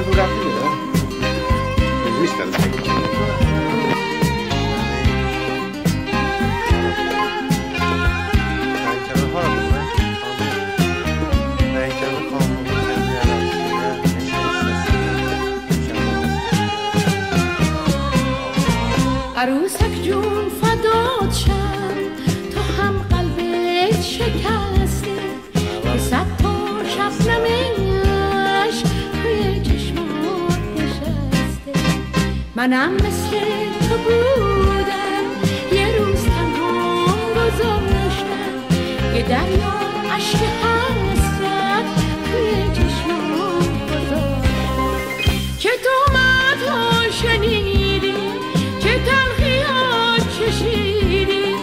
رو رفتی میدن میستن عروسک جون فدات شم تو هم قلبت شکسته که صد تا شبنمش توی چشمات نشسته منم مثل تو بودم یه روز تنها گذاشتم یه دریا عشق حسرت توی چشمات گذاشتم که تو مدها شنیدی چه تلخیات چشیدی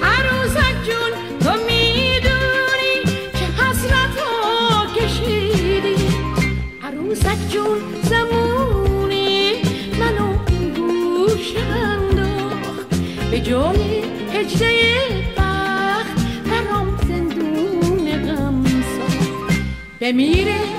عروسک جون تو میدونی چه حسرت‌ها کشیدی عروسک جون زمونی منو این گوش انداخت به جای هجده بخت برام زندون غم ساخت بمیره